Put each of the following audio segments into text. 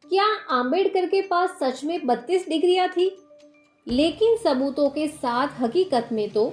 क्या आम्बेडकर के पास सच में 32 डिग्रियां थी? लेकिन सबूतों के साथ हकीकत में तो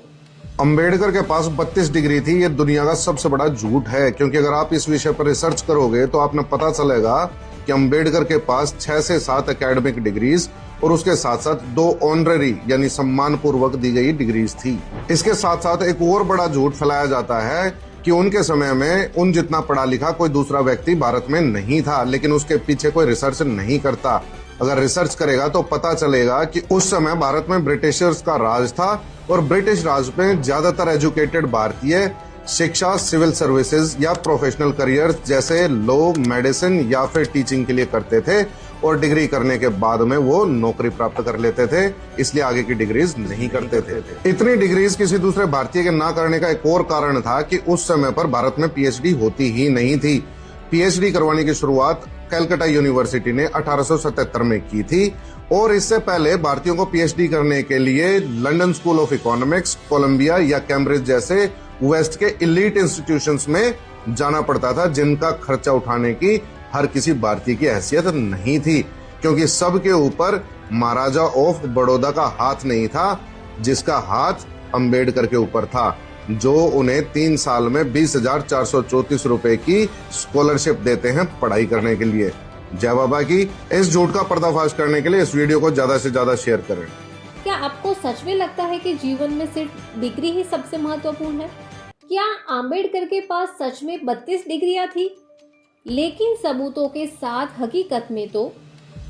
अंबेडकर के पास 32 डिग्री थी। ये दुनिया का सबसे बड़ा झूठ है, क्योंकि अगर आप इस विषय पर रिसर्च करोगे तो आपने पता चलेगा कि अंबेडकर के पास 6 से 7 एकेडमिक डिग्रीज और उसके साथ साथ 2 ऑनररी यानी सम्मान पूर्वक दी गई डिग्रीज थी। इसके साथ साथ एक और बड़ा झूठ फैलाया जाता है कि उनके समय में उन जितना पढ़ा लिखा कोई दूसरा व्यक्ति भारत में नहीं था, लेकिन उसके पीछे कोई रिसर्च नहीं करता। अगर रिसर्च करेगा तो पता चलेगा कि उस समय भारत में ब्रिटिशर्स का राज था और ब्रिटिश राज में ज्यादातर एजुकेटेड भारतीय शिक्षा, सिविल सर्विसेज या प्रोफेशनल करियर जैसे लॉ, मेडिसिन या फिर टीचिंग के लिए करते थे और डिग्री करने के बाद में वो नौकरी प्राप्त कर लेते थे, इसलिए आगे की डिग्रीज नहीं करते थे। इतनी डिग्रीज किसी दूसरे भारतीय के ना करने का एक और कारण था कि उस समय पर भारत में पीएचडी होती ही नहीं थी। पीएचडी करवाने की शुरुआत कलकत्ता यूनिवर्सिटी ने 1877 में की थी और इससे पहले भारतीयों को पीएचडी करने के लिए London School of Economics, Columbia या कैम्ब्रिज जैसे वेस्ट के एलीट इंस्टीट्यूशंस में जाना पड़ता था, जिनका खर्चा उठाने की हर किसी भारतीय की हैसियत नहीं थी, क्योंकि सबके ऊपर महाराजा ऑफ बड़ौदा का हाथ नहीं था, जिसका हाथ अंबेडकर के ऊपर था, जो उन्हें 3 साल में 20,434 रुपए की स्कॉलरशिप देते हैं पढ़ाई करने के लिए। जय बाबा की। इस झूठ का पर्दाफाश करने के लिए इस वीडियो को ज्यादा से ज्यादा शेयर करें। क्या आपको सच में लगता है कि जीवन में सिर्फ डिग्री ही सबसे महत्वपूर्ण है? क्या आम्बेडकर के पास सच में 32 डिग्रियां थी? लेकिन सबूतों के साथ हकीकत में तो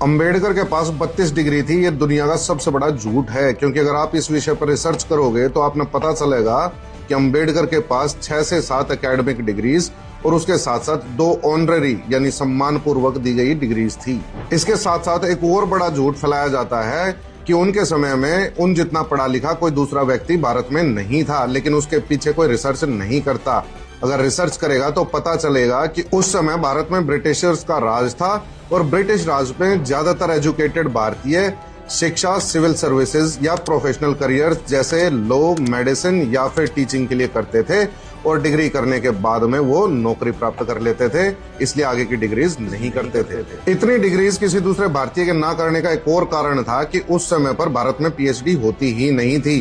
अंबेडकर के पास 32 डिग्री थी। ये दुनिया का सबसे बड़ा झूठ है, क्योंकि अगर आप इस विषय पर रिसर्च करोगे तो आपने पता चलेगा कि अंबेडकर के पास 6 से 7 एकेडमिक डिग्रीज और उसके साथ साथ 2 ऑनररी यानी सम्मान पूर्वक दी गई डिग्रीज थी। इसके साथ साथ एक और बड़ा झूठ फैलाया जाता है कि उनके समय में उन जितना पढ़ा लिखा कोई दूसरा व्यक्ति भारत में नहीं था, लेकिन उसके पीछे कोई रिसर्च नहीं करता। अगर रिसर्च करेगा तो पता चलेगा कि उस समय भारत में ब्रिटिशर्स का राज था और ब्रिटिश राज में ज्यादातर एजुकेटेड भारतीय शिक्षा, सिविल सर्विसेज या प्रोफेशनल करियर जैसे लॉ, मेडिसिन या फिर टीचिंग के लिए करते थे और डिग्री करने के बाद में वो नौकरी प्राप्त कर लेते थे, इसलिए आगे की डिग्रीज नहीं करते थे। इतनी डिग्रीज किसी दूसरे भारतीय के ना करने का एक और कारण था कि उस समय पर भारत में पीएचडी होती ही नहीं थी।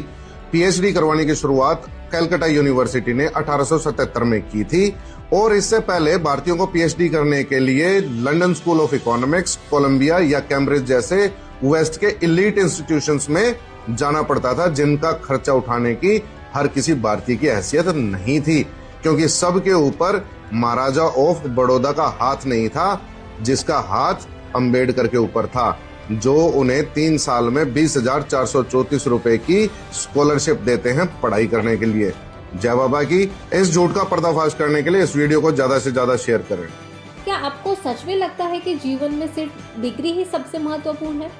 पीएचडी करवाने की शुरुआत कलकत्ता यूनिवर्सिटी ने 1877 में की थी और इससे पहले भारतीयों को पीएचडी करने के लिए London School of Economics, Columbia या कैम्ब्रिज जैसे वेस्ट के एलीट इंस्टीट्यूशंस में जाना पड़ता था, जिनका खर्चा उठाने की हर किसी भारतीय की हैसियत नहीं थी, क्योंकि सबके ऊपर महाराजा ऑफ बड़ौदा का हाथ नहीं था, जिसका हाथ अंबेडकर के ऊपर था, जो उन्हें 3 साल में 20,434 रुपए की स्कॉलरशिप देते हैं पढ़ाई करने के लिए। जय बाबा की। इस झूठ का पर्दाफाश करने के लिए इस वीडियो को ज्यादा से ज्यादा शेयर करें। क्या आपको सच में लगता है कि जीवन में सिर्फ डिग्री ही सबसे महत्वपूर्ण है?